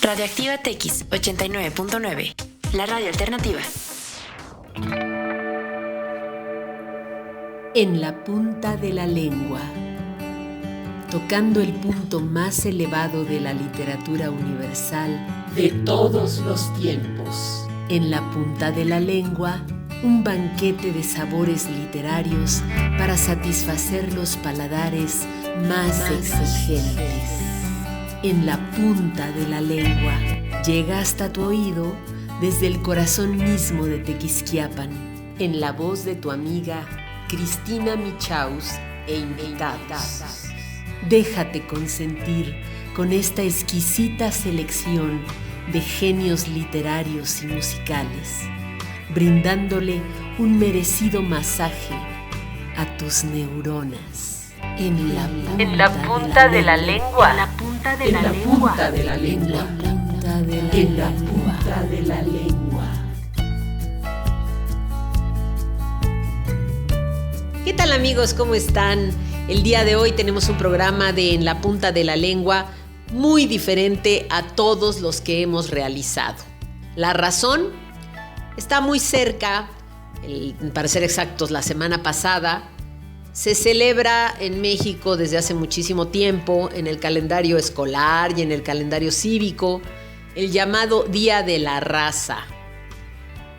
Radioactiva TX 89.9, la radio alternativa. En la punta de la lengua, tocando el punto más elevado de la literatura universal de todos los tiempos. En la punta de la lengua, un banquete de sabores literarios para satisfacer los paladares más exigentes. En la punta de la lengua, llega hasta tu oído desde el corazón mismo de Tequisquiapan, en la voz de tu amiga Cristina Michaus e invitados. Déjate consentir con esta exquisita selección de genios literarios y musicales, brindándole un merecido masaje a tus neuronas. En la punta de la lengua. En la punta de En la la lengua. punta de la lengua. En la punta de la En la lengua. punta de la lengua. ¿Qué tal, amigos? ¿Cómo están? El día de hoy tenemos un programa de En la punta de la lengua muy diferente a todos los que hemos realizado. La razón está muy cerca, para ser exactos, la semana pasada se celebra en México desde hace muchísimo tiempo, en el calendario escolar y en el calendario cívico, el llamado Día de la Raza.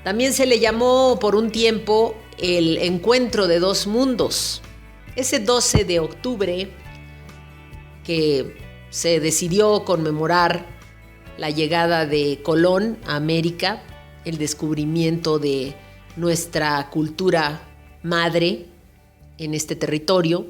También se le llamó por un tiempo el Encuentro de Dos Mundos. Ese 12 de octubre que se decidió conmemorar la llegada de Colón a América, el descubrimiento de nuestra cultura madre en este territorio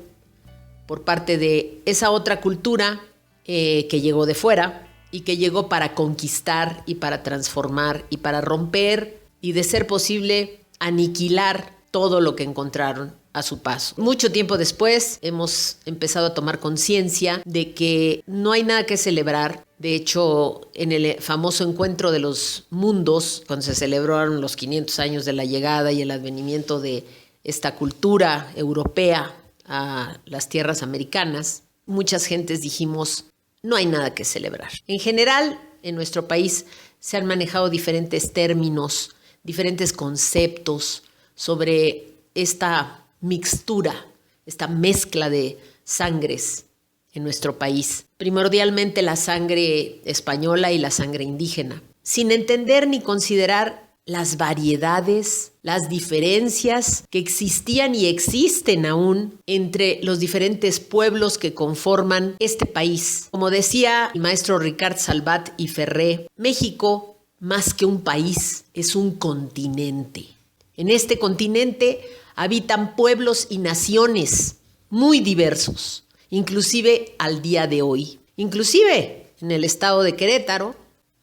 por parte de esa otra cultura que llegó de fuera y que llegó para conquistar y para transformar y para romper y, de ser posible, aniquilar todo lo que encontraron a su paso. Mucho tiempo después hemos empezado a tomar conciencia de que no hay nada que celebrar. De hecho, en el famoso Encuentro de los Mundos, cuando se celebraron los 500 años de la llegada y el advenimiento de esta cultura europea a las tierras americanas, muchas gentes dijimos, no hay nada que celebrar. En general, en nuestro país se han manejado diferentes términos, diferentes conceptos sobre esta mixtura, esta mezcla de sangres en nuestro país. Primordialmente la sangre española y la sangre indígena, sin entender ni considerar las variedades, las diferencias que existían y existen aún entre los diferentes pueblos que conforman este país. Como decía el maestro Ricard Salvat y Ferré, México, más que un país, es un continente. En este continente habitan pueblos y naciones muy diversos, inclusive al día de hoy. Inclusive en el estado de Querétaro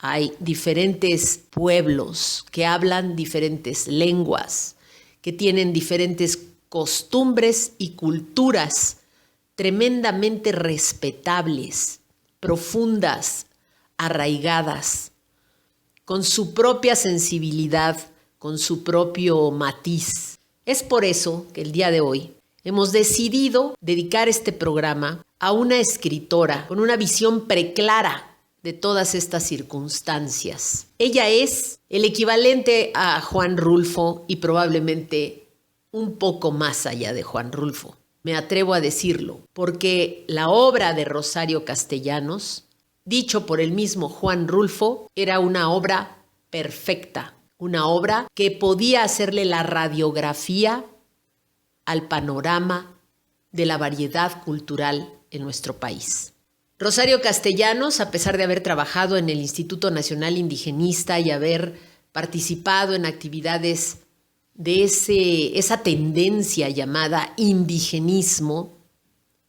hay diferentes pueblos que hablan diferentes lenguas, que tienen diferentes costumbres y culturas tremendamente respetables, profundas, arraigadas, con su propia sensibilidad, con su propio matiz. Es por eso que el día de hoy hemos decidido dedicar este programa a una escritora con una visión preclara de todas estas circunstancias. Ella es el equivalente a Juan Rulfo y probablemente un poco más allá de Juan Rulfo. Me atrevo a decirlo, porque la obra de Rosario Castellanos, dicho por el mismo Juan Rulfo, era una obra perfecta, una obra que podía hacerle la radiografía al panorama de la variedad cultural en nuestro país. Rosario Castellanos, a pesar de haber trabajado en el Instituto Nacional Indigenista y haber participado en actividades de esa tendencia llamada indigenismo,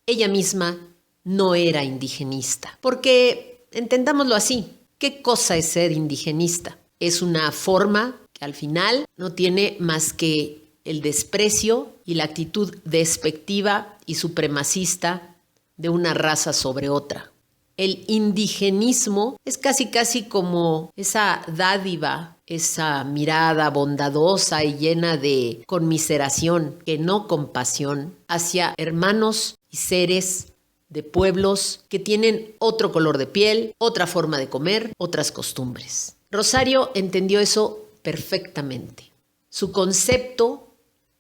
ella misma no era indigenista. Porque, entendámoslo así, ¿qué cosa es ser indigenista? Es una forma que al final no tiene más que el desprecio y la actitud despectiva y supremacista de una raza sobre otra. El indigenismo es casi como esa dádiva, esa mirada bondadosa y llena de conmiseración, que no compasión, hacia hermanos y seres de pueblos que tienen otro color de piel, otra forma de comer, otras costumbres. Rosario entendió eso perfectamente. Su concepto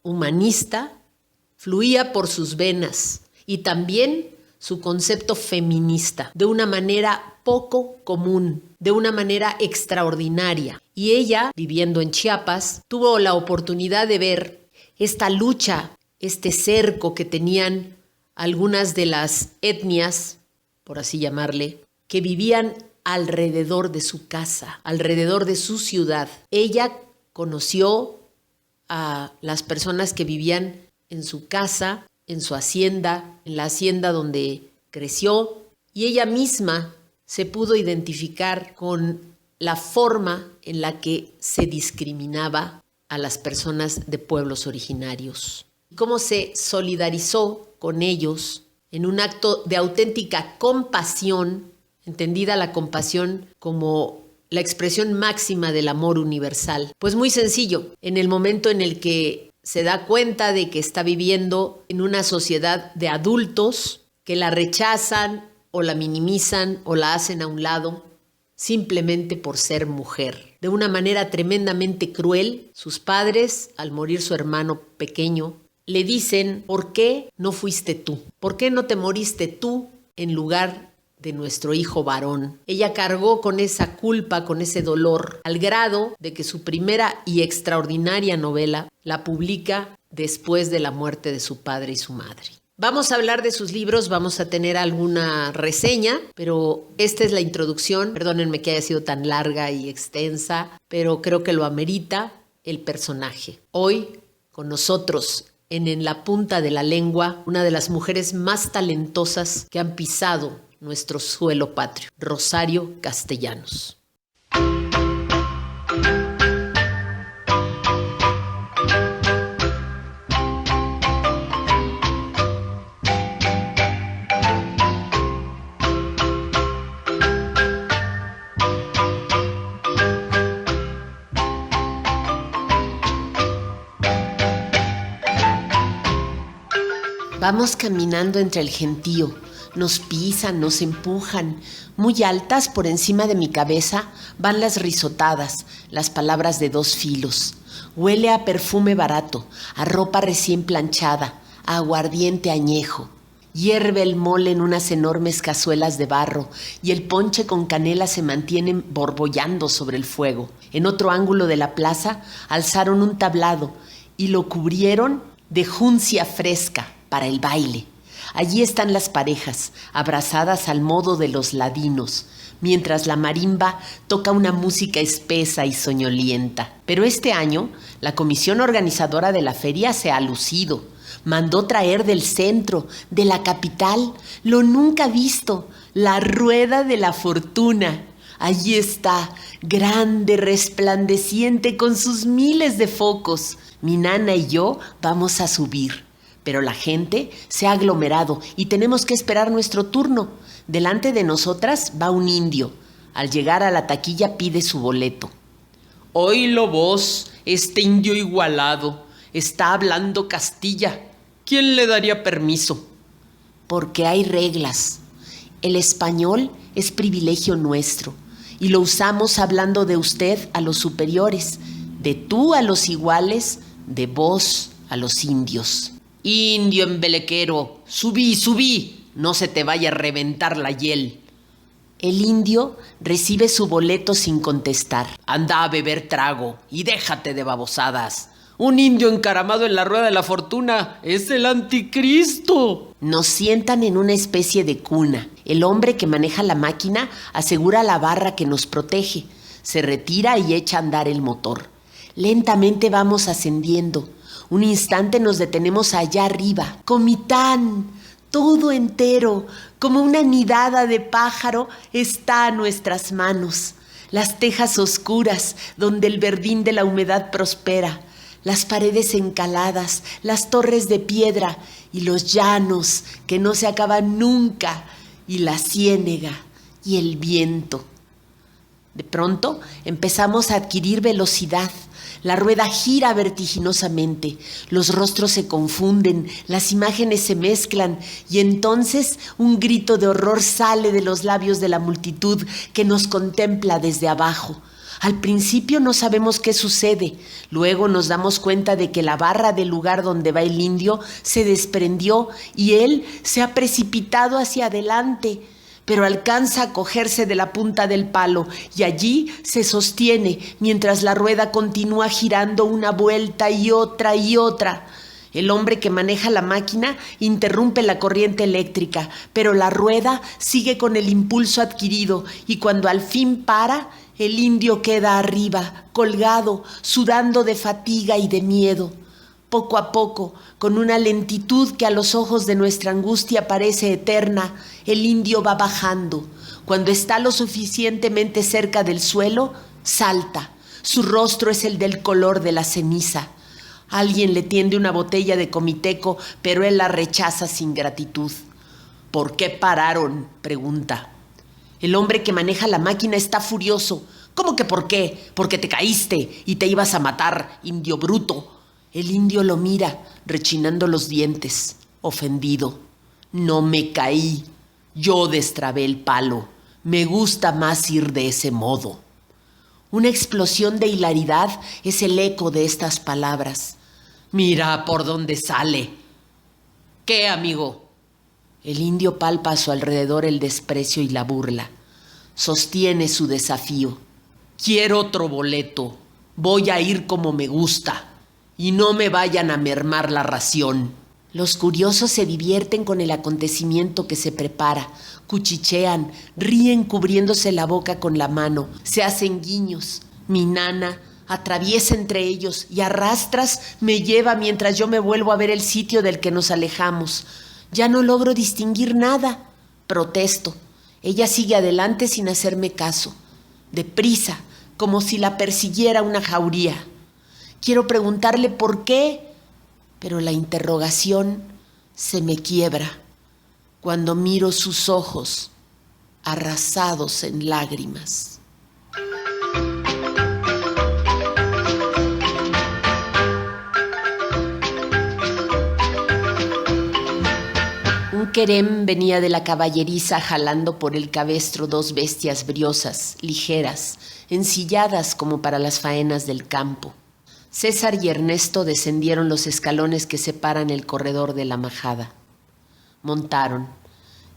humanista fluía por sus venas y también su concepto feminista, de una manera poco común, de una manera extraordinaria. Y ella, viviendo en Chiapas, tuvo la oportunidad de ver esta lucha, este cerco que tenían algunas de las etnias, por así llamarle, que vivían alrededor de su casa, alrededor de su ciudad. Ella conoció a las personas que vivían en su casa, en su hacienda, en la hacienda donde creció, y ella misma se pudo identificar con la forma en la que se discriminaba a las personas de pueblos originarios. Cómo se solidarizó con ellos en un acto de auténtica compasión, entendida la compasión como la expresión máxima del amor universal. Pues muy sencillo, en el momento en el que se da cuenta de que está viviendo en una sociedad de adultos que la rechazan o la minimizan o la hacen a un lado simplemente por ser mujer. De una manera tremendamente cruel, sus padres, al morir su hermano pequeño, le dicen: ¿por qué no fuiste tú? ¿Por qué no te moriste tú en lugar de nuestro hijo varón? Ella cargó con esa culpa, con ese dolor, al grado de que su primera y extraordinaria novela la publica después de la muerte de su padre y su madre. Vamos a hablar de sus libros, vamos a tener alguna reseña, pero esta es la introducción. Perdónenme que haya sido tan larga y extensa, pero creo que lo amerita el personaje. Hoy, con nosotros, en la punta de la lengua, una de las mujeres más talentosas que han pisado nuestro suelo patrio, Rosario Castellanos. Vamos caminando entre el gentío. Nos pisan, nos empujan. Muy altas por encima de mi cabeza van las risotadas, las palabras de dos filos. Huele a perfume barato, a ropa recién planchada, a aguardiente añejo. Hierve el mole en unas enormes cazuelas de barro y el ponche con canela se mantiene borbollando sobre el fuego. En otro ángulo de la plaza alzaron un tablado y lo cubrieron de juncia fresca para el baile. Allí están las parejas, abrazadas al modo de los ladinos, mientras la marimba toca una música espesa y soñolienta. Pero este año, la comisión organizadora de la feria se ha lucido. Mandó traer del centro, de la capital, lo nunca visto, la rueda de la fortuna. Allí está, grande, resplandeciente, con sus miles de focos. Mi nana y yo vamos a subir. Pero la gente se ha aglomerado y tenemos que esperar nuestro turno. Delante de nosotras va un indio. Al llegar a la taquilla pide su boleto. «Oílo vos, este indio igualado, está hablando Castilla. ¿Quién le daría permiso?» Porque hay reglas. El español es privilegio nuestro y lo usamos hablando de usted a los superiores, de tú a los iguales, de vos a los indios. «Indio embelequero, subí, subí, no se te vaya a reventar la hiel». El indio recibe su boleto sin contestar. «Anda a beber trago y déjate de babosadas. Un indio encaramado en la rueda de la fortuna es el anticristo». Nos sientan en una especie de cuna. El hombre que maneja la máquina asegura la barra que nos protege. Se retira y echa a andar el motor. Lentamente vamos ascendiendo. Un instante nos detenemos allá arriba. Comitán, todo entero, como una nidada de pájaro, está a nuestras manos. Las tejas oscuras, donde el verdín de la humedad prospera, las paredes encaladas, las torres de piedra y los llanos que no se acaban nunca, y la ciénega y el viento. De pronto empezamos a adquirir velocidad. La rueda gira vertiginosamente, los rostros se confunden, las imágenes se mezclan y entonces un grito de horror sale de los labios de la multitud que nos contempla desde abajo. Al principio no sabemos qué sucede, luego nos damos cuenta de que la barra del lugar donde va el indio se desprendió y él se ha precipitado hacia adelante, pero alcanza a cogerse de la punta del palo y allí se sostiene mientras la rueda continúa girando una vuelta y otra y otra. El hombre que maneja la máquina interrumpe la corriente eléctrica, pero la rueda sigue con el impulso adquirido y cuando al fin para, el indio queda arriba, colgado, sudando de fatiga y de miedo. Poco a poco, con una lentitud que a los ojos de nuestra angustia parece eterna, el indio va bajando. Cuando está lo suficientemente cerca del suelo, salta. Su rostro es el del color de la ceniza. Alguien le tiende una botella de comiteco, pero él la rechaza sin gratitud. ¿Por qué pararon?, pregunta. El hombre que maneja la máquina está furioso. ¿Cómo que por qué? Porque te caíste y te ibas a matar, indio bruto. El indio lo mira, rechinando los dientes, ofendido. No me caí, yo destrabé el palo. Me gusta más ir de ese modo. Una explosión de hilaridad es el eco de estas palabras. Mira por dónde sale. ¿Qué, amigo? El indio palpa a su alrededor el desprecio y la burla. Sostiene su desafío. Quiero otro boleto. Voy a ir como me gusta. Y no me vayan a mermar la ración. Los curiosos se divierten con el acontecimiento que se prepara. Cuchichean, ríen cubriéndose la boca con la mano. Se hacen guiños. Mi nana atraviesa entre ellos y a rastras me lleva mientras yo me vuelvo a ver el sitio del que nos alejamos. Ya no logro distinguir nada. Protesto. Ella sigue adelante sin hacerme caso. Deprisa, como si la persiguiera una jauría. Quiero preguntarle por qué, pero la interrogación se me quiebra cuando miro sus ojos arrasados en lágrimas. Un querem venía de la caballeriza jalando por el cabestro dos bestias briosas, ligeras, ensilladas como para las faenas del campo. César y Ernesto descendieron los escalones que separan el corredor de la majada. Montaron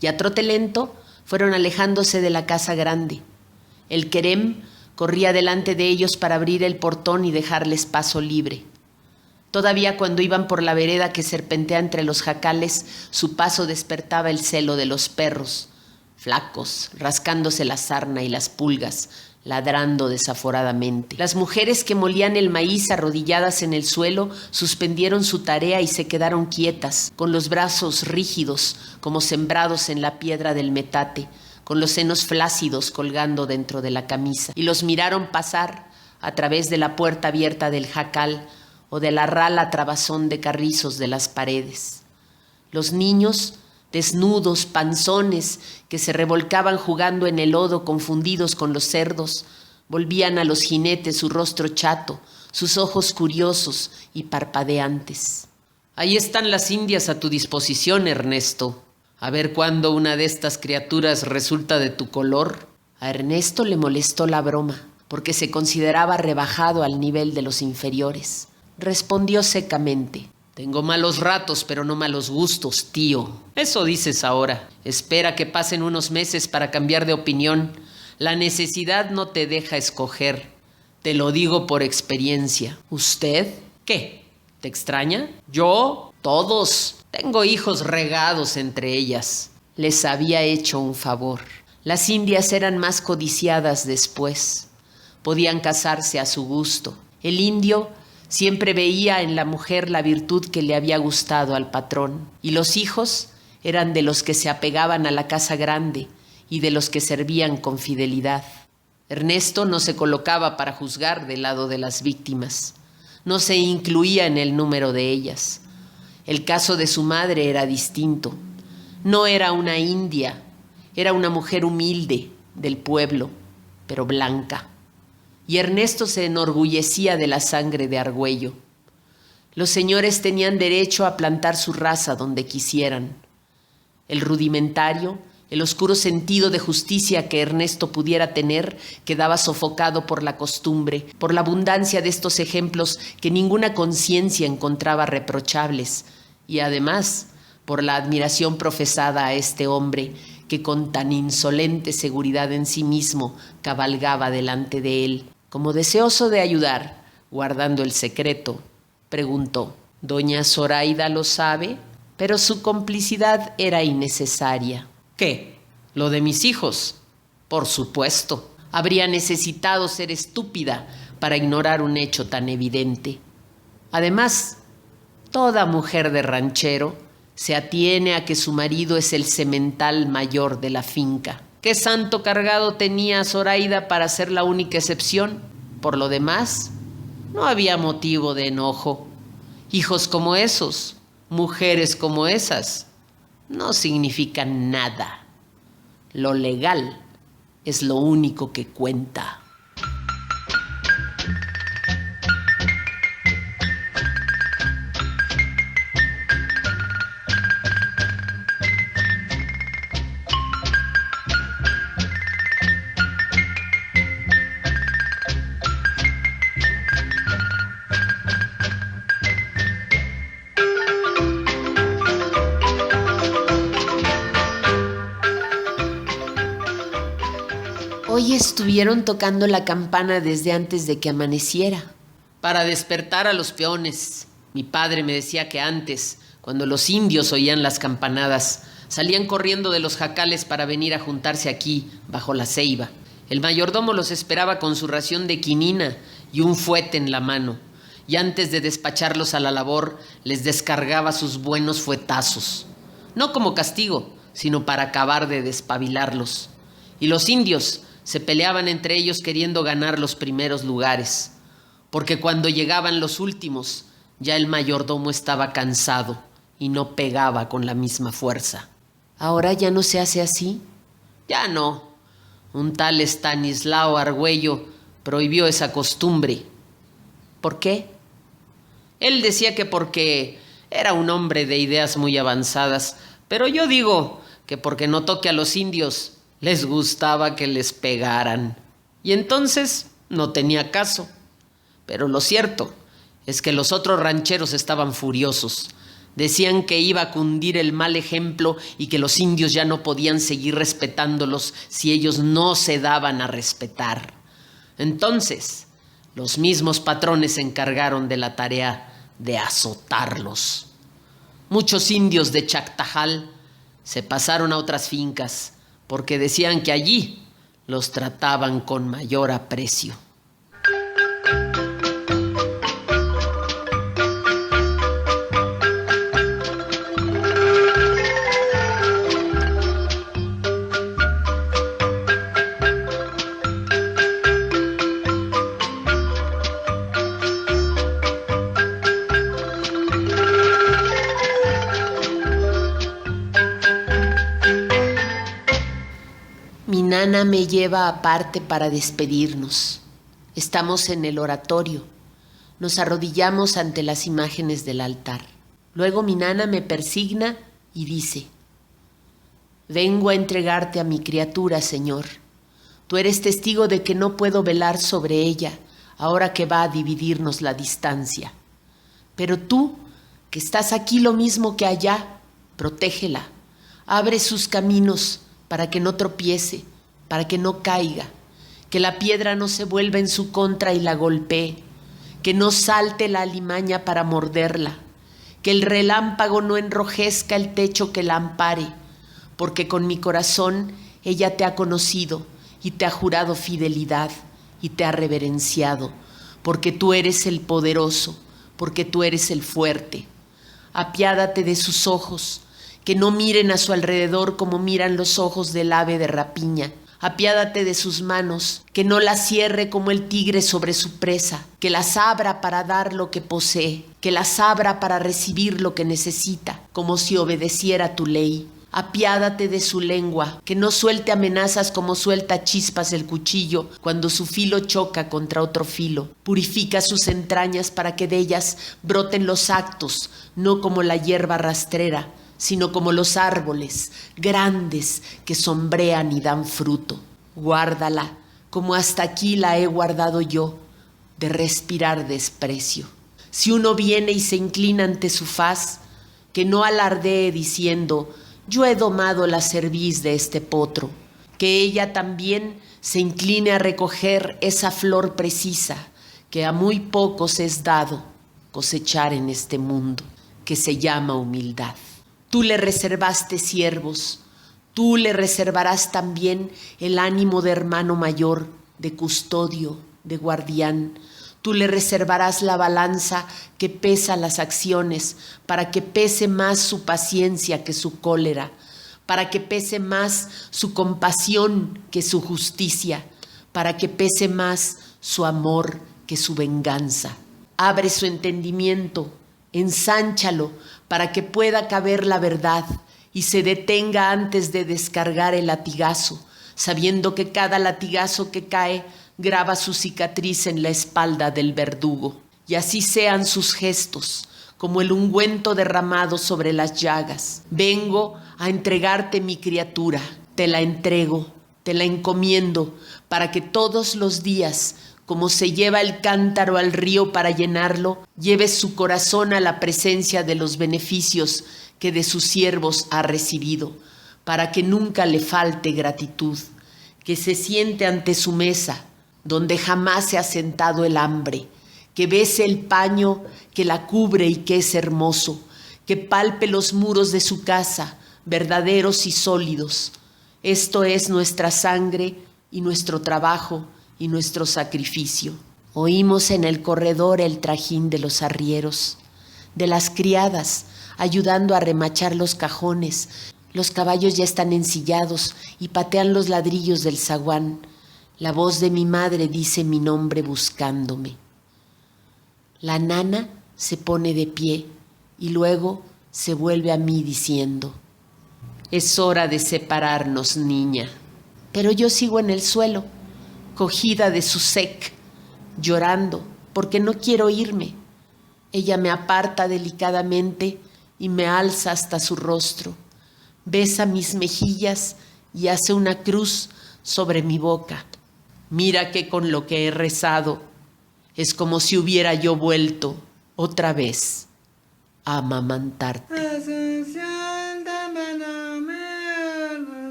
y a trote lento fueron alejándose de la casa grande. El querem corría delante de ellos para abrir el portón y dejarles paso libre. Todavía cuando iban por la vereda que serpentea entre los jacales, su paso despertaba el celo de los perros, flacos, rascándose la sarna y las pulgas, ladrando desaforadamente. Las mujeres que molían el maíz arrodilladas en el suelo suspendieron su tarea y se quedaron quietas, con los brazos rígidos como sembrados en la piedra del metate, con los senos flácidos colgando dentro de la camisa, y los miraron pasar a través de la puerta abierta del jacal o de la rala trabazón de carrizos de las paredes. Los niños, desnudos, panzones, que se revolcaban jugando en el lodo confundidos con los cerdos, volvían a los jinetes su rostro chato, sus ojos curiosos y parpadeantes. Ahí están las indias a tu disposición, Ernesto. A ver cuándo una de estas criaturas resulta de tu color. A Ernesto le molestó la broma, porque se consideraba rebajado al nivel de los inferiores. Respondió secamente. Tengo malos ratos, pero no malos gustos, tío. Eso dices ahora. Espera que pasen unos meses para cambiar de opinión. La necesidad no te deja escoger. Te lo digo por experiencia. ¿Usted? ¿Qué? ¿Te extraña? ¿Yo? Todos. Tengo hijos regados entre ellas. Les había hecho un favor. Las indias eran más codiciadas después. Podían casarse a su gusto. El indio siempre veía en la mujer la virtud que le había gustado al patrón, y los hijos eran de los que se apegaban a la casa grande y de los que servían con fidelidad. Ernesto no se colocaba para juzgar del lado de las víctimas, no se incluía en el número de ellas. El caso de su madre era distinto. No era una india, era una mujer humilde del pueblo, pero blanca. Y Ernesto se enorgullecía de la sangre de Argüello. Los señores tenían derecho a plantar su raza donde quisieran. El rudimentario, el oscuro sentido de justicia que Ernesto pudiera tener quedaba sofocado por la costumbre, por la abundancia de estos ejemplos que ninguna conciencia encontraba reprochables, y además por la admiración profesada a este hombre que con tan insolente seguridad en sí mismo cabalgaba delante de él. Como deseoso de ayudar, guardando el secreto, preguntó: ¿Doña Zoraida lo sabe? Pero su complicidad era innecesaria. ¿Qué? ¿Lo de mis hijos? Por supuesto. Habría necesitado ser estúpida para ignorar un hecho tan evidente. Además, toda mujer de ranchero se atiene a que su marido es el semental mayor de la finca. ¿Qué santo cargado tenía Zoraida para ser la única excepción? Por lo demás, no había motivo de enojo. Hijos como esos, mujeres como esas, no significan nada. Lo legal es lo único que cuenta. Hoy estuvieron tocando la campana desde antes de que amaneciera. Para despertar a los peones. Mi padre me decía que antes, cuando los indios oían las campanadas, salían corriendo de los jacales para venir a juntarse aquí, bajo la ceiba. El mayordomo los esperaba con su ración de quinina y un fuete en la mano, y antes de despacharlos a la labor, les descargaba sus buenos fuetazos. No como castigo, sino para acabar de despabilarlos. Y los indios se peleaban entre ellos queriendo ganar los primeros lugares, porque cuando llegaban los últimos, ya el mayordomo estaba cansado y no pegaba con la misma fuerza. ¿Ahora ya no se hace así? Ya no. Un tal Estanislao Argüello prohibió esa costumbre. ¿Por qué? Él decía que porque era un hombre de ideas muy avanzadas, pero yo digo que porque no toque a los indios, les gustaba que les pegaran. Y entonces no tenía caso. Pero lo cierto es que los otros rancheros estaban furiosos. Decían que iba a cundir el mal ejemplo y que los indios ya no podían seguir respetándolos si ellos no se daban a respetar. Entonces, los mismos patrones se encargaron de la tarea de azotarlos. Muchos indios de Chactajal se pasaron a otras fincas, porque decían que allí los trataban con mayor aprecio. Mi nana me lleva aparte para despedirnos. Estamos en el oratorio. Nos arrodillamos ante las imágenes del altar. Luego mi nana me persigna y dice: vengo a entregarte a mi criatura, Señor. Tú eres testigo de que no puedo velar sobre ella ahora que va a dividirnos la distancia. Pero tú, que estás aquí lo mismo que allá, protégela. Abre sus caminos para que no tropiece, para que no caiga, que la piedra no se vuelva en su contra y la golpee, que no salte la alimaña para morderla, que el relámpago no enrojezca el techo que la ampare, porque con mi corazón ella te ha conocido y te ha jurado fidelidad y te ha reverenciado, porque tú eres el poderoso, porque tú eres el fuerte. Apiádate de sus ojos, que no miren a su alrededor como miran los ojos del ave de rapiña. Apiádate de sus manos, que no las cierre como el tigre sobre su presa, que las abra para dar lo que posee, que las abra para recibir lo que necesita, como si obedeciera tu ley. Apiádate de su lengua, que no suelte amenazas como suelta chispas el cuchillo cuando su filo choca contra otro filo. Purifica sus entrañas para que de ellas broten los actos, no como la hierba rastrera, sino como los árboles grandes que sombrean y dan fruto. Guárdala, como hasta aquí la he guardado yo, de respirar desprecio. Si uno viene y se inclina ante su faz, que no alardee diciendo: yo he domado la cerviz de este potro, que ella también se incline a recoger esa flor precisa que a muy pocos es dado cosechar en este mundo, que se llama humildad. Tú le reservaste siervos, tú le reservarás también el ánimo de hermano mayor, de custodio, de guardián. Tú le reservarás la balanza que pesa las acciones, para que pese más su paciencia que su cólera, para que pese más su compasión que su justicia, para que pese más su amor que su venganza. Abre su entendimiento, ensánchalo, para que pueda caber la verdad y se detenga antes de descargar el latigazo, sabiendo que cada latigazo que cae graba su cicatriz en la espalda del verdugo. Y así sean sus gestos, como el ungüento derramado sobre las llagas. Vengo a entregarte mi criatura, te la entrego, te la encomiendo, para que todos los días, como se lleva el cántaro al río para llenarlo, lleves su corazón a la presencia de los beneficios que de sus siervos ha recibido, para que nunca le falte gratitud, que se siente ante su mesa, donde jamás se ha sentado el hambre, que bese el paño que la cubre y que es hermoso, que palpe los muros de su casa, verdaderos y sólidos. Esto es nuestra sangre y nuestro trabajo y nuestro sacrificio. Oímos en el corredor el trajín de los arrieros, de las criadas, ayudando a remachar los cajones. Los caballos ya están ensillados y patean los ladrillos del zaguán. La voz de mi madre dice mi nombre buscándome. La nana se pone de pie y luego se vuelve a mí diciendo: es hora de separarnos, niña. Pero yo sigo en el suelo, cogida de su sec, llorando porque no quiero irme. Ella me aparta delicadamente y me alza hasta su rostro, besa mis mejillas y hace una cruz sobre mi boca. Mira que con lo que he rezado es como si hubiera yo vuelto otra vez a amamantarte.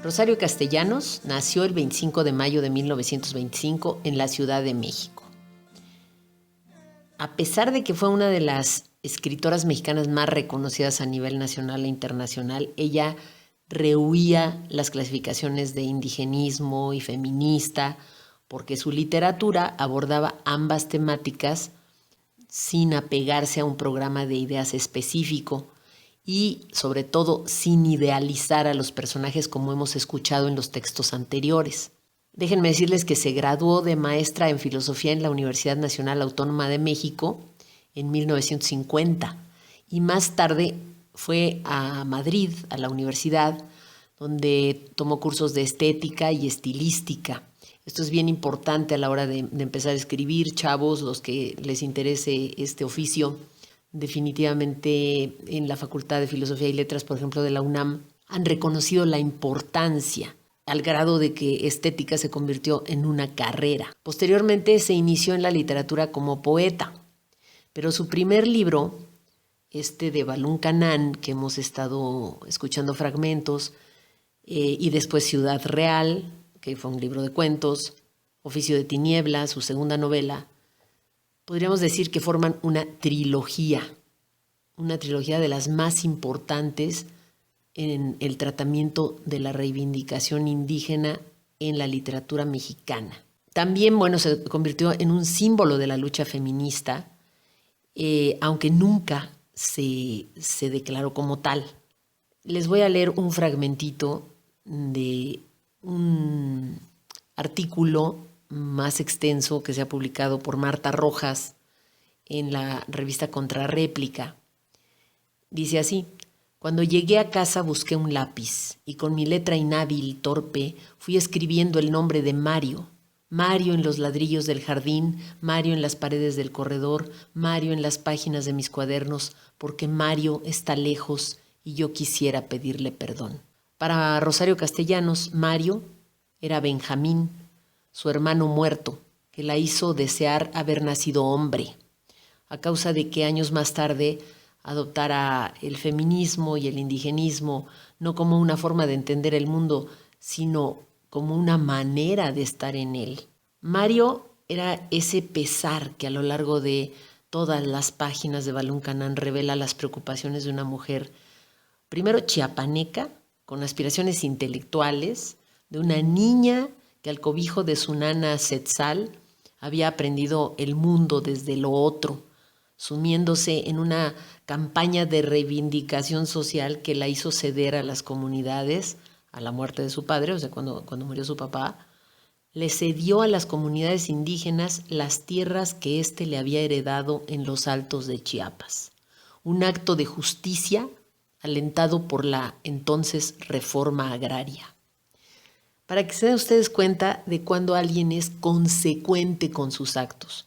Rosario Castellanos nació el 25 de mayo de 1925 en la Ciudad de México. A pesar de que fue una de las escritoras mexicanas más reconocidas a nivel nacional e internacional, ella rehuía las clasificaciones de indigenismo y feminista, porque su literatura abordaba ambas temáticas sin apegarse a un programa de ideas específico y, sobre todo, sin idealizar a los personajes como hemos escuchado en los textos anteriores. Déjenme decirles que se graduó de maestra en filosofía en la Universidad Nacional Autónoma de México en 1950 y más tarde fue a Madrid, a la universidad, donde tomó cursos de estética y estilística. Esto es bien importante a la hora de empezar a escribir, chavos, los que les interese este oficio. Definitivamente en la Facultad de Filosofía y Letras, por ejemplo, de la UNAM, han reconocido la importancia al grado de que estética se convirtió en una carrera. Posteriormente se inició en la literatura como poeta, pero su primer libro, de Balún Canán, que hemos estado escuchando fragmentos, y después Ciudad Real, que fue un libro de cuentos, Oficio de Tinieblas, su segunda novela, podríamos decir que forman una trilogía de las más importantes en el tratamiento de la reivindicación indígena en la literatura mexicana. También, se convirtió en un símbolo de la lucha feminista aunque nunca se declaró como tal. Les voy a leer un fragmentito de un artículo más extenso que se ha publicado por Marta Rojas en la revista Contrarréplica. Dice así: cuando llegué a casa busqué un lápiz y con mi letra inhábil y torpe fui escribiendo el nombre de Mario. Mario en los ladrillos del jardín, Mario en las paredes del corredor, Mario en las páginas de mis cuadernos, porque Mario está lejos y yo quisiera pedirle perdón. Para Rosario Castellanos, Mario era Benjamín, su hermano muerto, que la hizo desear haber nacido hombre, a causa de que años más tarde adoptara el feminismo y el indigenismo, no como una forma de entender el mundo, sino como una manera de estar en él. Mario era ese pesar que a lo largo de todas las páginas de Balún Canán revela las preocupaciones de una mujer, primero chiapaneca, con aspiraciones intelectuales, de una niña que al cobijo de su nana Setzal había aprendido el mundo desde lo otro, sumiéndose en una campaña de reivindicación social que la hizo ceder a las comunidades a la muerte de su padre, o sea, cuando murió su papá, le cedió a las comunidades indígenas las tierras que éste le había heredado en los altos de Chiapas. Un acto de justicia alentado por la entonces reforma agraria. Para que se den ustedes cuenta de cuando alguien es consecuente con sus actos.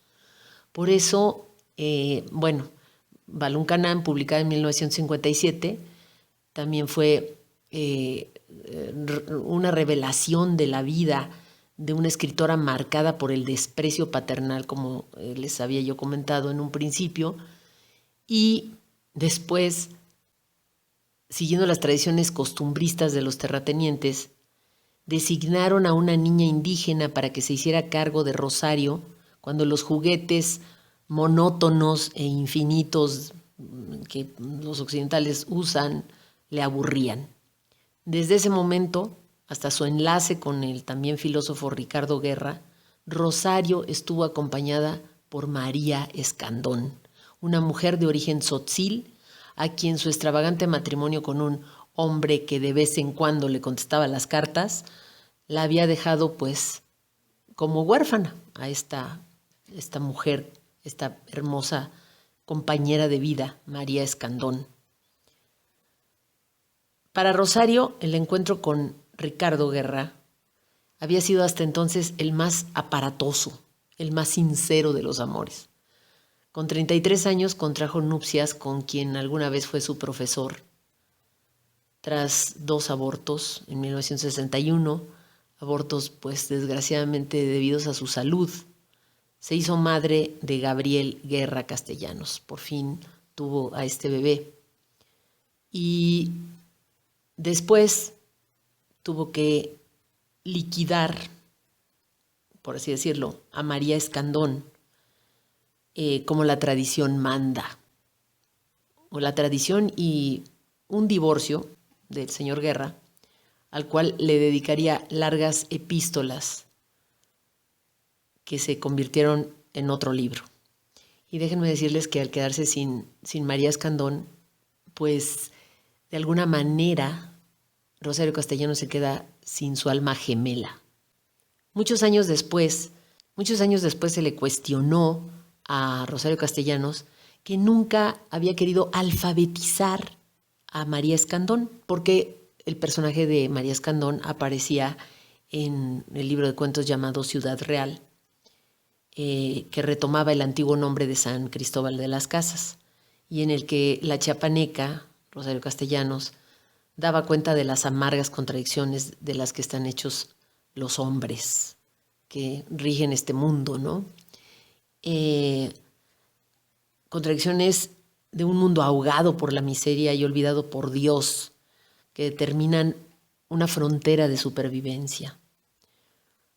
Por eso, Balún Canán, publicada en 1957, también fue una revelación de la vida de una escritora marcada por el desprecio paternal, como les había yo comentado en un principio, y después, siguiendo las tradiciones costumbristas de los terratenientes, designaron a una niña indígena para que se hiciera cargo de Rosario cuando los juguetes monótonos e infinitos que los occidentales usan le aburrían. Desde ese momento, hasta su enlace con el también filósofo Ricardo Guerra, Rosario estuvo acompañada por María Escandón, una mujer de origen tzotzil, a quien su extravagante matrimonio con un hombre que de vez en cuando le contestaba las cartas, la había dejado pues como huérfana a esta mujer, esta hermosa compañera de vida, María Escandón. Para Rosario, el encuentro con Ricardo Guerra había sido hasta entonces el más aparatoso, el más sincero de los amores. Con 33 años contrajo nupcias con quien alguna vez fue su profesor. Tras 2 abortos en 1961, abortos pues desgraciadamente debidos a su salud, se hizo madre de Gabriel Guerra Castellanos. Por fin tuvo a este bebé. Y después tuvo que liquidar, por así decirlo, a María Escandón, como la tradición manda. O la tradición y un divorcio del señor Guerra, al cual le dedicaría largas epístolas que se convirtieron en otro libro. Y déjenme decirles que al quedarse sin María Escandón, pues de alguna manera Rosario Castellanos se queda sin su alma gemela. Muchos años después se le cuestionó a Rosario Castellanos que nunca había querido alfabetizar a María Escandón, porque el personaje de María Escandón aparecía en el libro de cuentos llamado Ciudad Real, que retomaba el antiguo nombre de San Cristóbal de las Casas, y en el que la chiapaneca, Rosario Castellanos, daba cuenta de las amargas contradicciones de las que están hechos los hombres que rigen este mundo, ¿no? Contradicciones de un mundo ahogado por la miseria y olvidado por Dios, que determinan una frontera de supervivencia.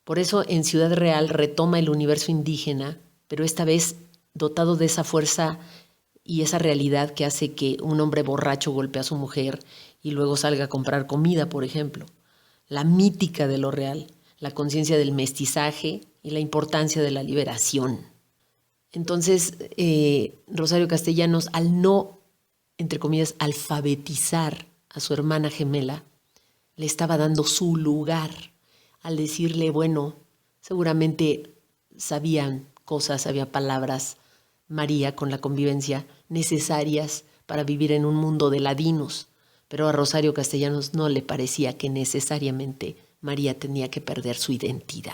Por eso en Ciudad Real retoma el universo indígena, pero esta vez dotado de esa fuerza y esa realidad que hace que un hombre borracho golpee a su mujer y luego salga a comprar comida, por ejemplo. La mítica de lo real, la conciencia del mestizaje y la importancia de la liberación. Entonces, Rosario Castellanos, al no, entre comillas, alfabetizar a su hermana gemela, le estaba dando su lugar al decirle, bueno, seguramente sabían cosas, sabía palabras, María, con la convivencia necesarias para vivir en un mundo de ladinos, pero a Rosario Castellanos no le parecía que necesariamente María tenía que perder su identidad.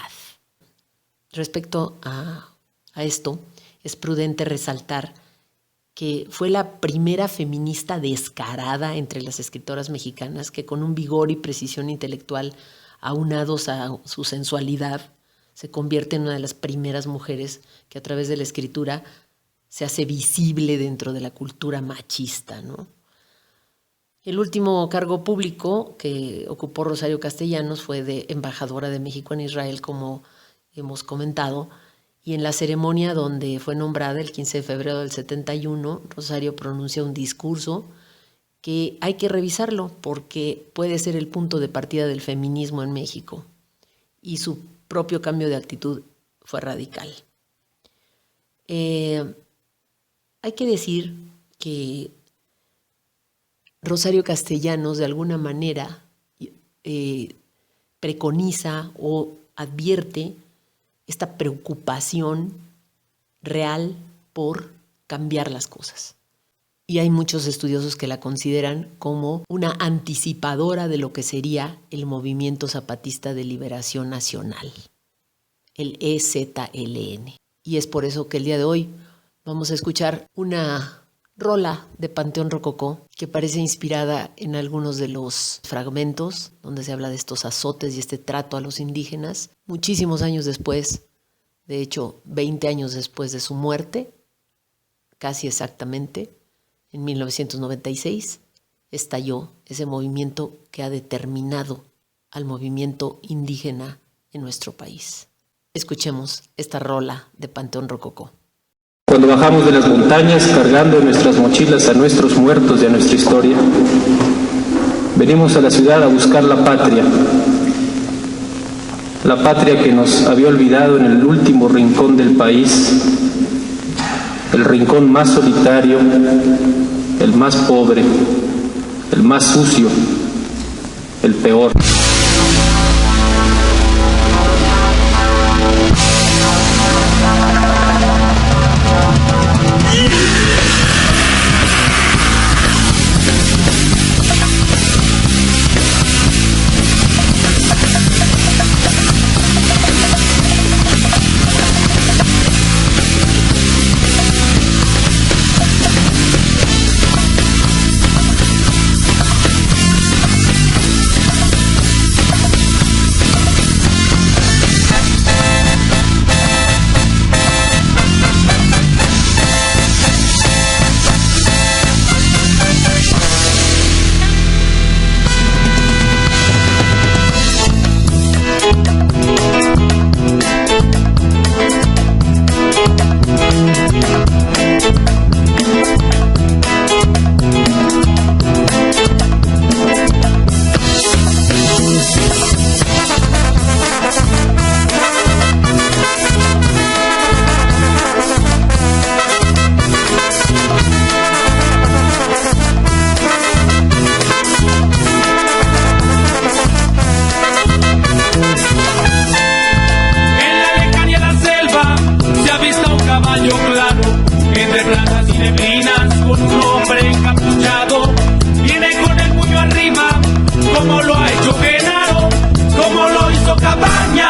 Respecto a esto, es prudente resaltar que fue la primera feminista descarada entre las escritoras mexicanas que con un vigor y precisión intelectual aunados a su sensualidad se convierte en una de las primeras mujeres que a través de la escritura se hace visible dentro de la cultura machista, ¿no? El último cargo público que ocupó Rosario Castellanos fue de embajadora de México en Israel, como hemos comentado, y en la ceremonia donde fue nombrada el 15 de febrero del 71, Rosario pronuncia un discurso que hay que revisarlo porque puede ser el punto de partida del feminismo en México, y su propio cambio de actitud fue radical. Hay que decir que Rosario Castellanos de alguna manera preconiza o advierte esta preocupación real por cambiar las cosas. Y hay muchos estudiosos que la consideran como una anticipadora de lo que sería el Movimiento Zapatista de Liberación Nacional, el EZLN. Y es por eso que el día de hoy vamos a escuchar una rola de Panteón Rococó que parece inspirada en algunos de los fragmentos donde se habla de estos azotes y este trato a los indígenas. Muchísimos años después, de hecho 20 años después de su muerte, casi exactamente, en 1996, estalló ese movimiento que ha determinado al movimiento indígena en nuestro país. Escuchemos esta rola de Panteón Rococó. Cuando bajamos de las montañas cargando en nuestras mochilas a nuestros muertos y a nuestra historia, venimos a la ciudad a buscar la patria que nos había olvidado en el último rincón del país, el rincón más solitario, el más pobre, el más sucio, el peor.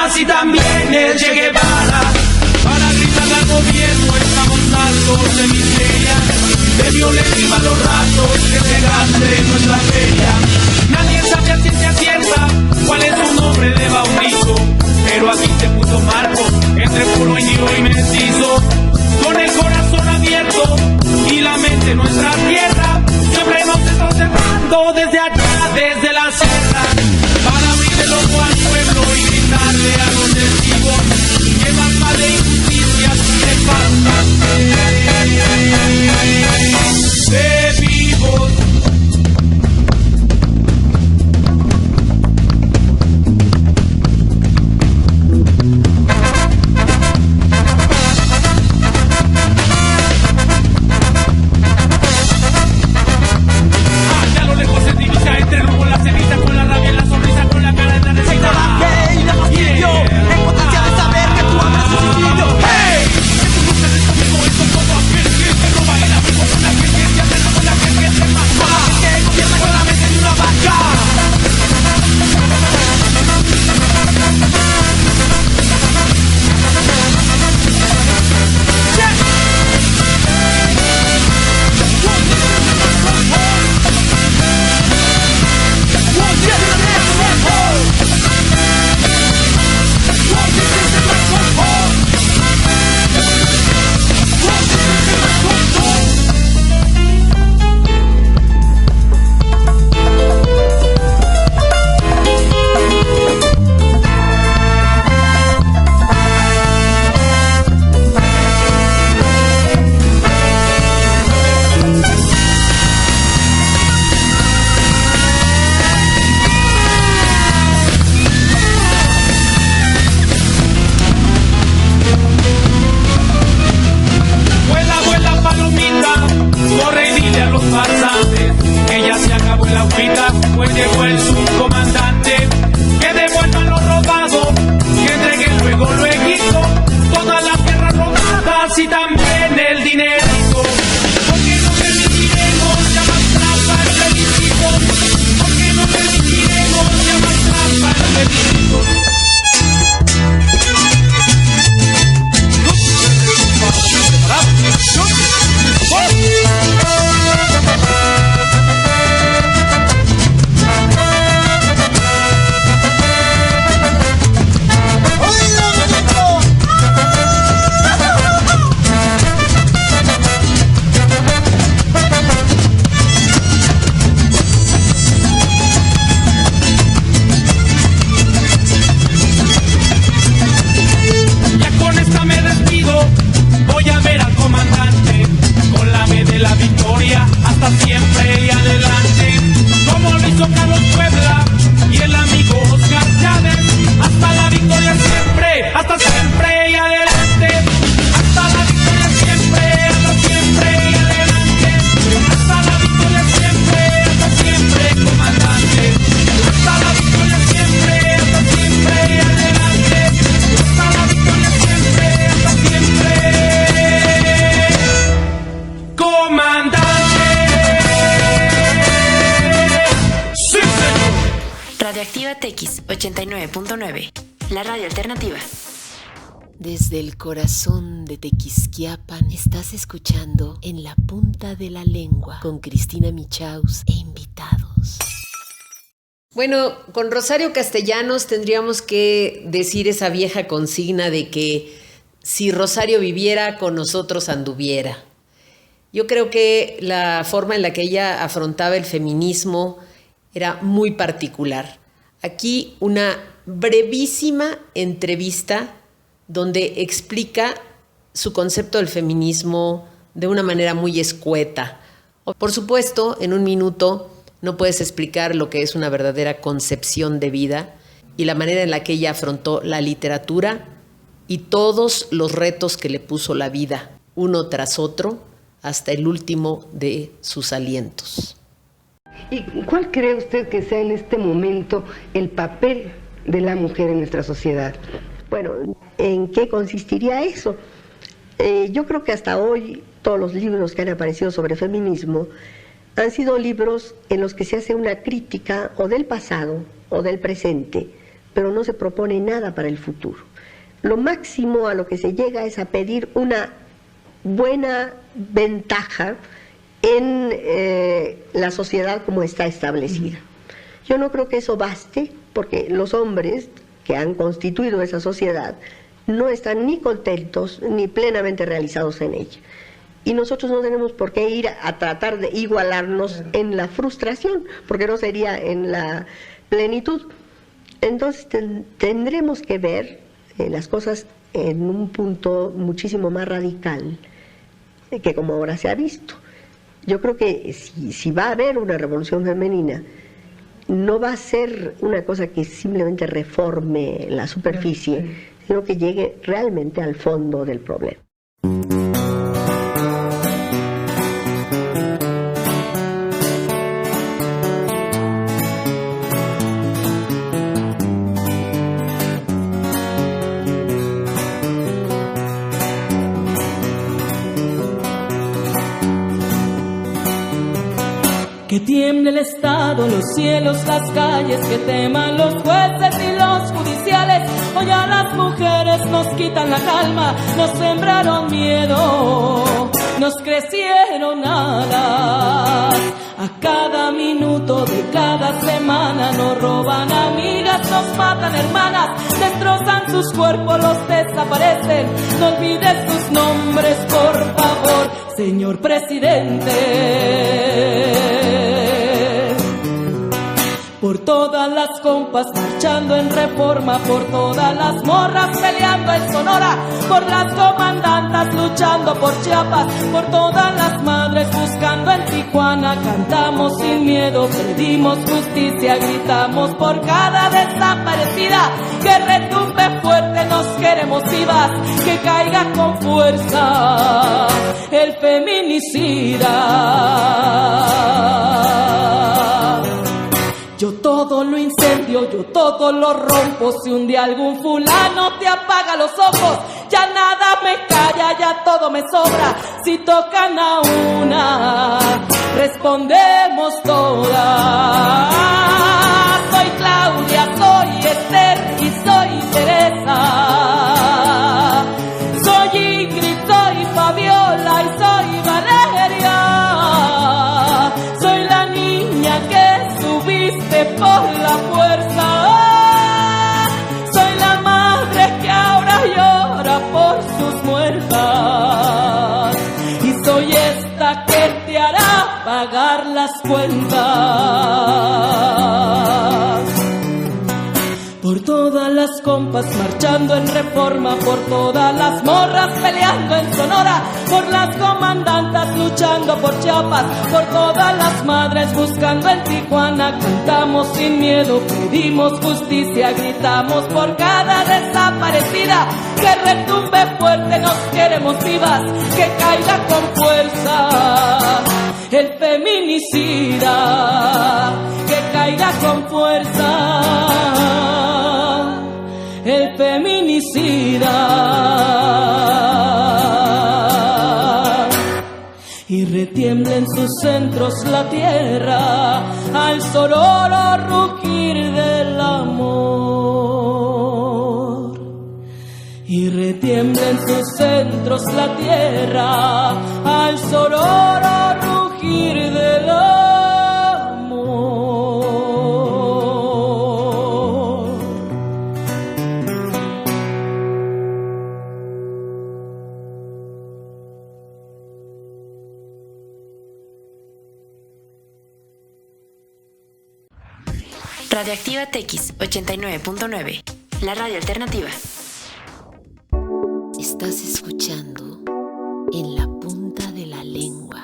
Así también el Che Guevara, para gritar al gobierno estamos hartos de miseria, de violencia y malos ratos que se gaste nuestra feria. Nadie sabe a ciencia cierta cuál es su nombre de bautizo, pero aquí se puso Marco, entre puro indio y mestizo, con el corazón abierto y la mente en nuestra tierra, siempre nos está observando desde allá, desde la sierra, para abrir el ojo al pueblo y gritarle a los testigos que basta de injusticias y de faltas de vivos. Radioactiva TX 89.9, la radio alternativa. Desde el corazón de Tequisquiapan estás escuchando En la Punta de la Lengua con Cristina Michaus e invitados. Bueno, con Rosario Castellanos tendríamos que decir esa vieja consigna de que si Rosario viviera, con nosotros anduviera. Yo creo que la forma en la que ella afrontaba el feminismo era muy particular. Aquí una brevísima entrevista donde explica su concepto del feminismo de una manera muy escueta. Por supuesto, en un minuto no puedes explicar lo que es una verdadera concepción de vida y la manera en la que ella afrontó la literatura y todos los retos que le puso la vida, uno tras otro, hasta el último de sus alientos. ¿Y cuál cree usted que sea en este momento el papel de la mujer en nuestra sociedad? Bueno, ¿en qué consistiría eso? Yo creo que hasta hoy todos los libros que han aparecido sobre feminismo han sido libros en los que se hace una crítica o del pasado o del presente, pero no se propone nada para el futuro. Lo máximo a lo que se llega es a pedir una buena ventaja en la sociedad como está establecida. Yo no creo que eso baste, porque los hombres que han constituido esa sociedad no están ni contentos ni plenamente realizados en ella. Y nosotros no tenemos por qué ir a tratar de igualarnos en la frustración, porque no sería en la plenitud. Entonces tendremos que ver las cosas en un punto muchísimo más radical que como ahora se ha visto. Yo creo que si va a haber una revolución femenina, no va a ser una cosa que simplemente reforme la superficie, sino que llegue realmente al fondo del problema. Que tiemble el Estado, los cielos, las calles, que teman los jueces y los judiciales. Hoy a las mujeres nos quitan la calma, nos sembraron miedo, nos crecieron alas. A cada minuto de cada semana nos roban amigas, nos matan hermanas, destrozan sus cuerpos, los desaparecen. No olvides sus nombres, por favor, señor presidente. Por todas las compas marchando en Reforma, por todas las morras peleando en Sonora, por las comandantas luchando por Chiapas, por todas las madres buscando en Tijuana. Cantamos sin miedo, pedimos justicia, gritamos por cada desaparecida. Que retumbe fuerte, nos queremos vivas, que caiga con fuerza el feminicida. Yo todo lo incendio, yo todo lo rompo. Si un día algún fulano te apaga los ojos, ya nada me calla, ya todo me sobra. Si tocan a una, respondemos todas. Soy Claudia, soy Esther y soy Teresa. Soy Ingrid, soy Fabiola y soy Valeria. Soy la niña que subiste por la fuerza. Soy la madre que ahora llora por sus muertas. Y soy esta que te hará pagar las cuentas. Por todas las compas marchando en Reforma, por todas las morras peleando en Sonora, por las comandantas luchando por Chiapas, por todas las madres buscando en Tijuana. Cantamos sin miedo, pedimos justicia, gritamos por cada desaparecida. Que retumbe fuerte, nos queremos vivas, que caiga con fuerza el feminicida. Que caiga con fuerza el feminicida. Y retiembla en sus centros la tierra al sonoro rugir de que tiembla en sus centros la tierra al sonoro rugir del amor. Radioactiva TX 89.9, la radio alternativa. Estás escuchando En la punta de la lengua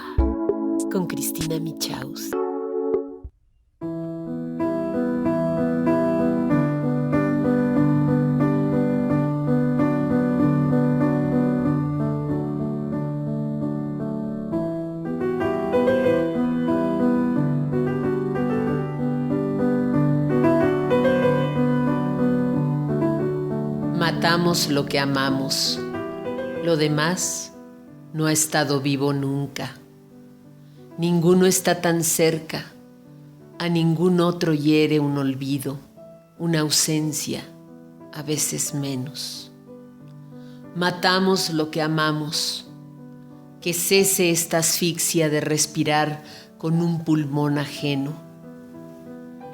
con Cristina Michaus. Matamos lo que amamos. Lo demás no ha estado vivo nunca. Ninguno está tan cerca. A ningún otro hiere un olvido, una ausencia, a veces menos. Matamos lo que amamos. Que cese esta asfixia de respirar con un pulmón ajeno.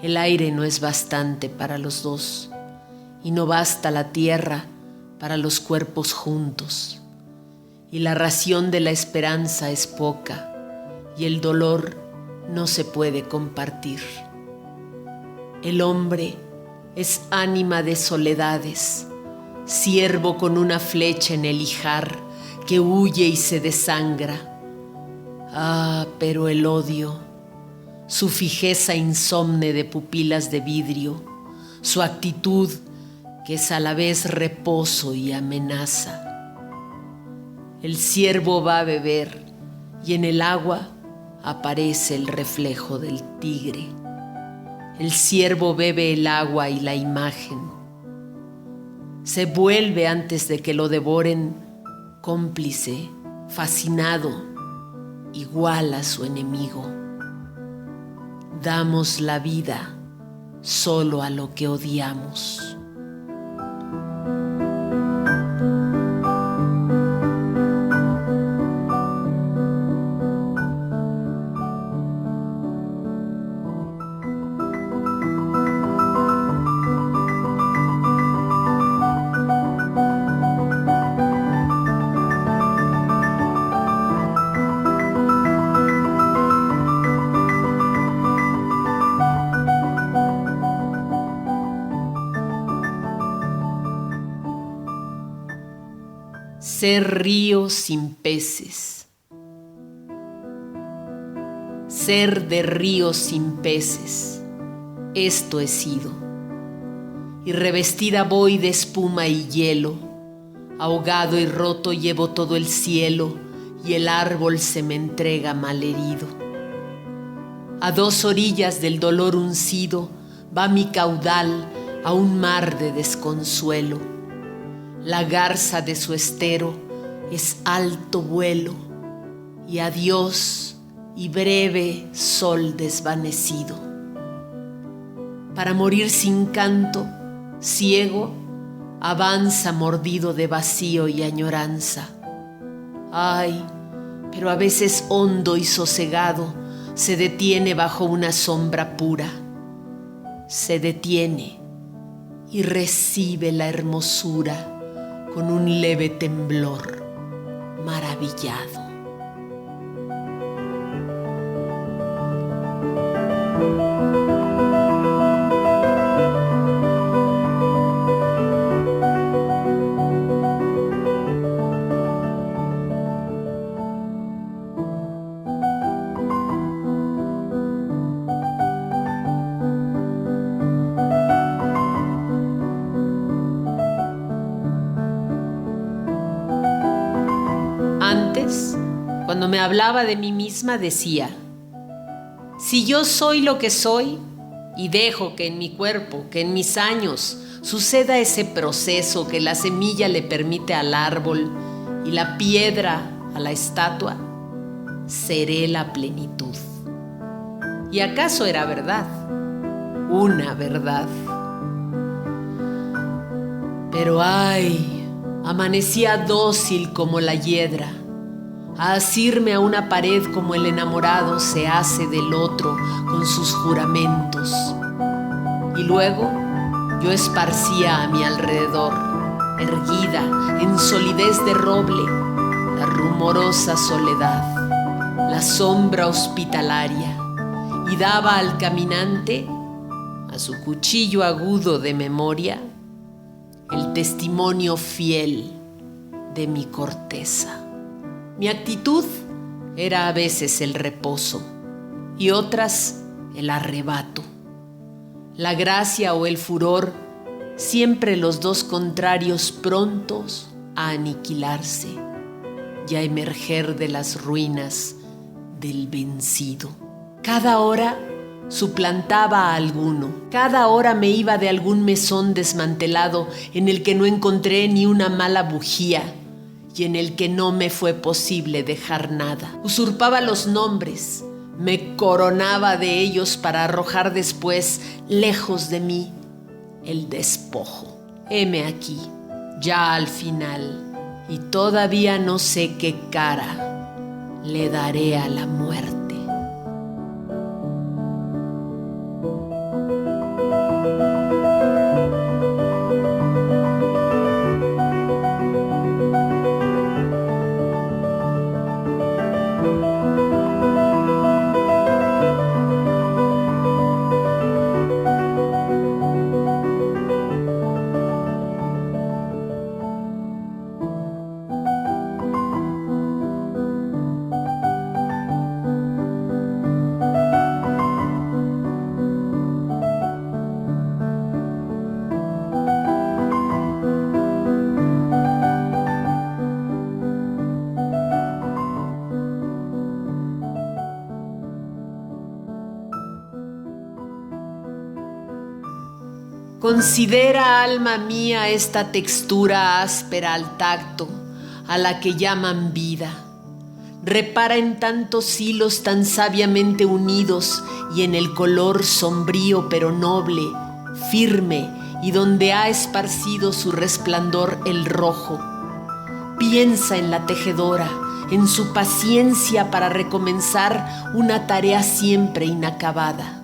El aire no es bastante para los dos. Y no basta la tierra para los cuerpos juntos. Y la ración de la esperanza es poca, y el dolor no se puede compartir. El hombre es ánima de soledades, ciervo con una flecha en el ijar que huye y se desangra. Ah, pero el odio, su fijeza insomne de pupilas de vidrio, su actitud que es a la vez reposo y amenaza. El ciervo va a beber y en el agua aparece el reflejo del tigre. El ciervo bebe el agua y la imagen. Se vuelve antes de que lo devoren, cómplice, fascinado, igual a su enemigo. Damos la vida solo a lo que odiamos. Ser río sin peces. Ser de río sin peces. Esto he sido. Y revestida voy de espuma y hielo. Ahogado y roto llevo todo el cielo y el árbol se me entrega malherido. A dos orillas del dolor uncido va mi caudal a un mar de desconsuelo. La garza de su estero es alto vuelo y adiós y breve sol desvanecido. Para morir sin canto, ciego, avanza mordido de vacío y añoranza. Ay, pero a veces hondo y sosegado se detiene bajo una sombra pura. Se detiene y recibe la hermosura con un leve temblor, maravillado. Cuando me hablaba de mí misma decía, si yo soy lo que soy y dejo que en mi cuerpo, que en mis años suceda ese proceso que la semilla le permite al árbol y la piedra a la estatua, seré la plenitud. ¿Y acaso era verdad? Una verdad. Pero ay, Amanecía dócil como la hiedra, a asirme a una pared como el enamorado se hace del otro con sus juramentos. Y luego yo esparcía a mi alrededor, erguida en solidez de roble, la rumorosa soledad, la sombra hospitalaria, y daba al caminante, a su cuchillo agudo de memoria, el testimonio fiel de mi corteza. Mi actitud era a veces el reposo y otras el arrebato, la gracia o el furor, siempre los dos contrarios prontos a aniquilarse y a emerger de las ruinas del vencido. Cada hora suplantaba a alguno, cada hora me iba de algún mesón desmantelado en el que no encontré ni una mala bujía y en el que no me fue posible dejar nada. Usurpaba los nombres, me coronaba de ellos para arrojar después, lejos de mí, el despojo. Heme aquí, ya al final, y todavía no sé qué cara le daré a la muerte. Considera, alma mía, esta textura áspera al tacto, a la que llaman vida. Repara en tantos hilos tan sabiamente unidos y en el color sombrío pero noble, firme y donde ha esparcido su resplandor el rojo. Piensa en la tejedora, en su paciencia para recomenzar una tarea siempre inacabada.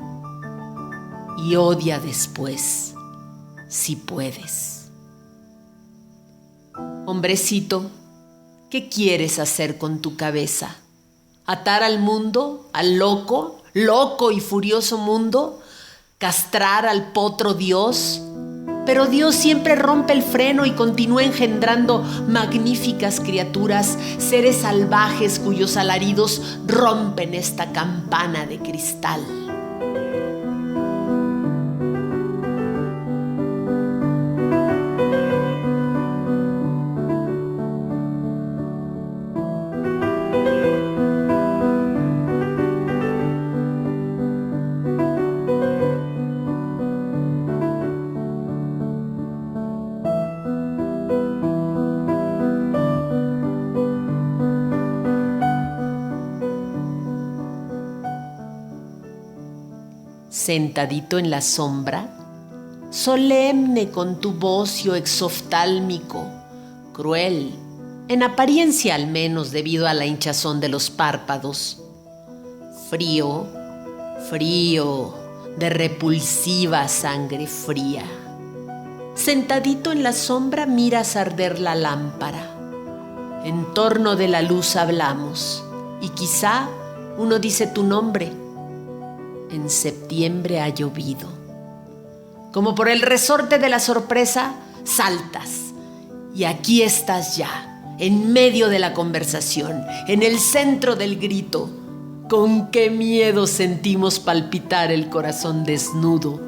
Y odia después, si puedes. Hombrecito, ¿qué quieres hacer con tu cabeza? ¿Atar al mundo, al loco y furioso mundo? ¿Castrar al potro Dios? Pero Dios siempre rompe el freno y continúa engendrando magníficas criaturas, seres salvajes cuyos alaridos rompen esta campana de cristal. Sentadito en la sombra, solemne con tu bocio exoftálmico, cruel, en apariencia al menos debido a la hinchazón de los párpados, frío, de repulsiva sangre fría. Sentadito en la sombra miras arder la lámpara. En torno de la luz hablamos y quizá uno dice tu nombre. En septiembre ha llovido. Como por el resorte de la sorpresa, saltas. Y aquí estás ya, en medio de la conversación, en el centro del grito. Con qué miedo sentimos palpitar el corazón desnudo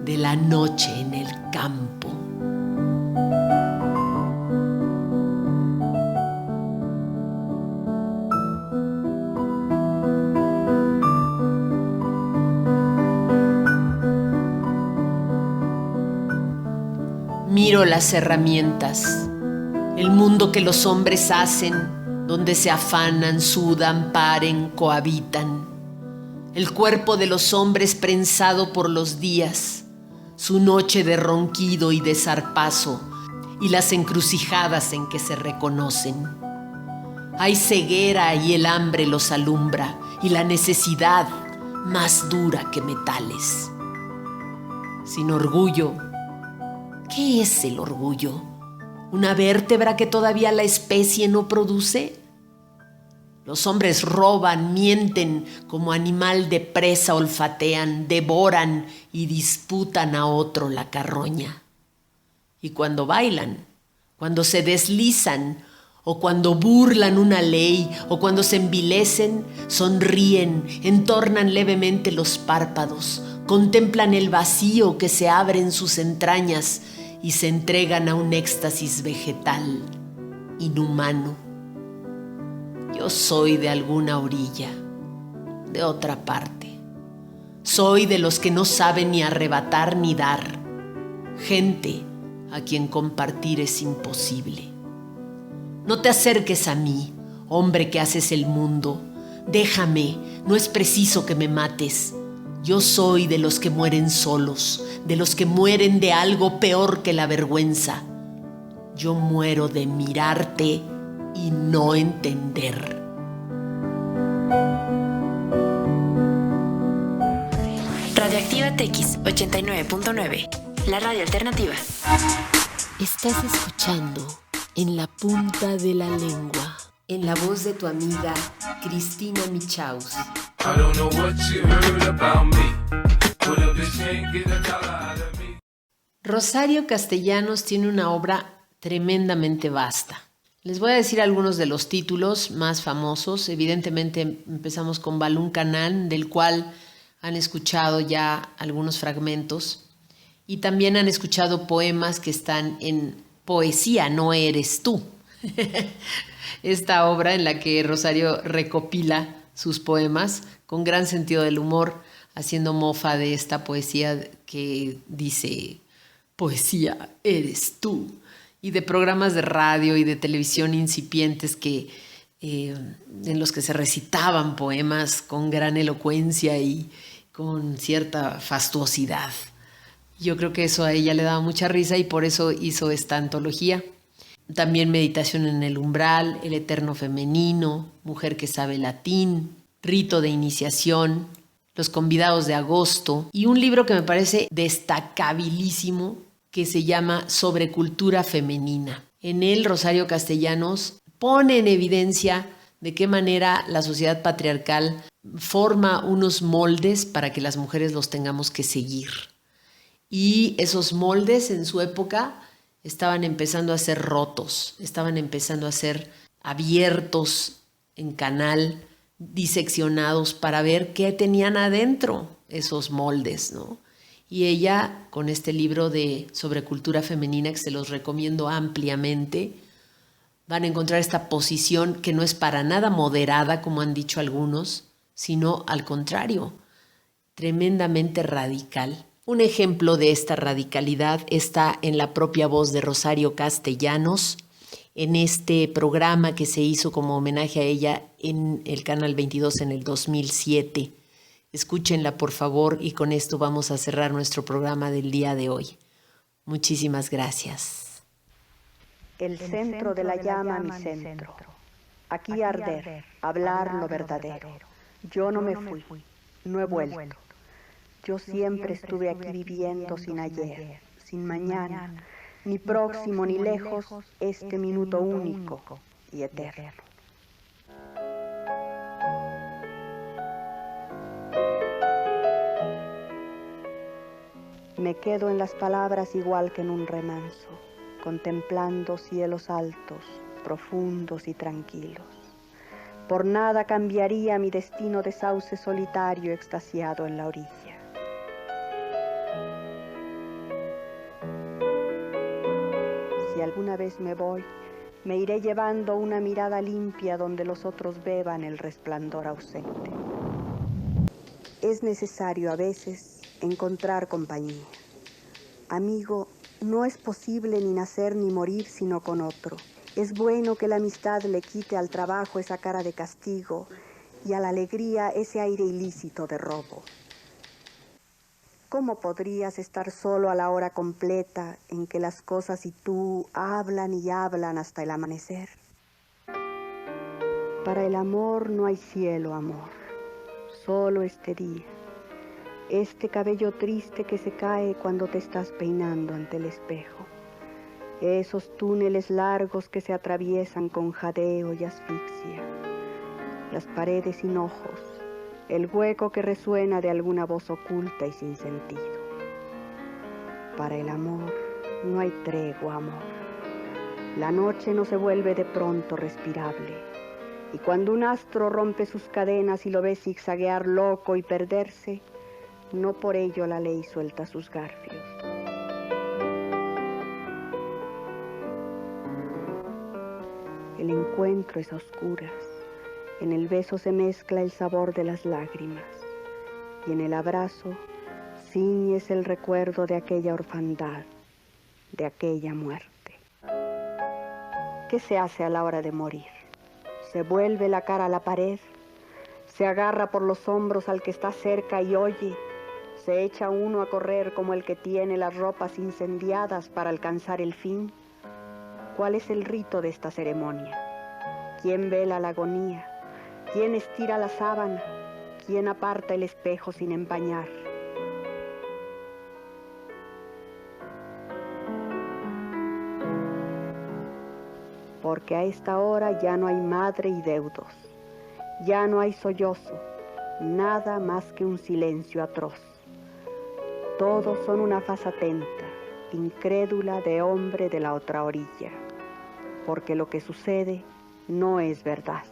de la noche en el campo. Miro las herramientas, el mundo que los hombres hacen, donde se afanan, sudan, paren, cohabitan. El cuerpo de los hombres prensado por los días, su noche de ronquido y de zarpazo, y las encrucijadas en que se reconocen. Hay ceguera y el hambre los alumbra, y la necesidad más dura que metales. Sin orgullo, ¿qué es el orgullo? ¿Una vértebra que todavía la especie no produce? Los hombres roban, mienten, como animal de presa olfatean, devoran y disputan a otro la carroña. Y cuando bailan, cuando se deslizan, o cuando burlan una ley, o cuando se envilecen, sonríen, entornan levemente los párpados, contemplan el vacío que se abre en sus entrañas y se entregan a un éxtasis vegetal, inhumano. Yo soy de alguna orilla, de otra parte. Soy de los que no saben ni arrebatar ni dar. Gente a quien compartir es imposible. No te acerques a mí, hombre que haces el mundo. Déjame, no es preciso que me mates. Yo soy de los que mueren solos, de los que mueren de algo peor que la vergüenza. Yo muero de mirarte y no entender. Radioactiva TX 89.9, la radio alternativa. Estás escuchando En la punta de la lengua, en la voz de tu amiga Cristina Michaus. I don't know what you heard about me, but a bitch can't get a dollar out of me. Rosario Castellanos tiene una obra tremendamente vasta. Les voy a decir algunos de los títulos más famosos. Evidentemente empezamos con Balún Canán, del cual han escuchado ya algunos fragmentos. Y también han escuchado poemas que están en Poesía no eres tú. Esta obra en la que Rosario recopila sus poemas con gran sentido del humor, haciendo mofa de esta poesía que dice, poesía eres tú. Y de programas de radio y de televisión incipientes en los que se recitaban poemas con gran elocuencia y con cierta fastuosidad. Yo creo que eso a ella le daba mucha risa y por eso hizo esta antología. También Meditación en el umbral, El eterno femenino, Mujer que sabe latín, Rito de iniciación, Los convidados de agosto y un libro que me parece destacabilísimo que se llama Sobre cultura femenina. En él Rosario Castellanos pone en evidencia de qué manera la sociedad patriarcal forma unos moldes para que las mujeres los tengamos que seguir. Y esos moldes en su época estaban empezando a ser rotos, estaban empezando a ser abiertos en canal, diseccionados para ver qué tenían adentro esos moldes, ¿no? Y ella, con este libro sobre cultura femenina, que se los recomiendo ampliamente, van a encontrar esta posición que no es para nada moderada, como han dicho algunos, sino al contrario, tremendamente radical. Un ejemplo de esta radicalidad está en la propia voz de Rosario Castellanos, en este programa que se hizo como homenaje a ella en el Canal 22 en el 2007. Escúchenla, por favor, y con esto vamos a cerrar nuestro programa del día de hoy. Muchísimas gracias. El centro de la llama, mi centro. Aquí arder, hablar lo verdadero. Yo no me fui, no he vuelto. Yo siempre estuve aquí viviendo sin ayer, sin mañana, ni próximo ni lejos, este minuto único y eterno. Me quedo en las palabras igual que en un remanso, contemplando cielos altos, profundos y tranquilos. Por nada cambiaría mi destino de sauce solitario extasiado en la orilla. Si alguna vez me voy, me iré llevando una mirada limpia donde los otros beban el resplandor ausente. Es necesario a veces encontrar compañía. Amigo, no es posible ni nacer ni morir sino con otro. Es bueno que la amistad le quite al trabajo esa cara de castigo y a la alegría ese aire ilícito de robo. ¿cómo podrías estar solo a la hora completa en que las cosas y tú hablan y hablan hasta el amanecer? Para el amor no hay cielo, amor, solo este día, este cabello triste que se cae cuando te estás peinando ante el espejo, esos túneles largos que se atraviesan con jadeo y asfixia, las paredes sin ojos, el hueco que resuena de alguna voz oculta y sin sentido. Para el amor no hay tregua, amor. La noche no se vuelve de pronto respirable. Y cuando un astro rompe sus cadenas y lo ves zigzaguear loco y perderse, no por ello la ley suelta sus garfios. El encuentro es a oscuras. En el beso se mezcla el sabor de las lágrimas. Y en el abrazo ciñes el recuerdo de aquella orfandad, de aquella muerte. ¿Qué se hace a la hora de morir? Se vuelve la cara a la pared, se agarra por los hombros al que está cerca y oye, se echa uno a correr como el que tiene las ropas incendiadas para alcanzar el fin. ¿Cuál es el rito de esta ceremonia? ¿Quién vela la agonía? ¿Quién estira la sábana? ¿Quién aparta el espejo sin empañar? Porque a esta hora ya no hay madre y deudos, ya no hay sollozo, nada más que un silencio atroz. Todos son una faz atenta, incrédula de hombre de la otra orilla, porque lo que sucede no es verdad.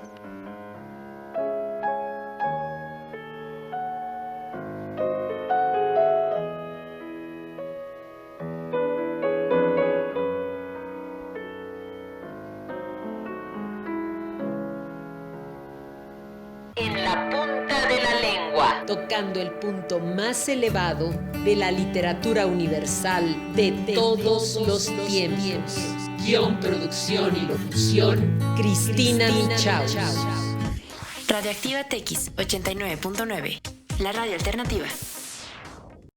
En la punta de la lengua, tocando el punto más elevado de la literatura universal de todos los tiempos. Guión, producción y locución, Cristina Michaus. Radioactiva TX 89.9, la radio alternativa.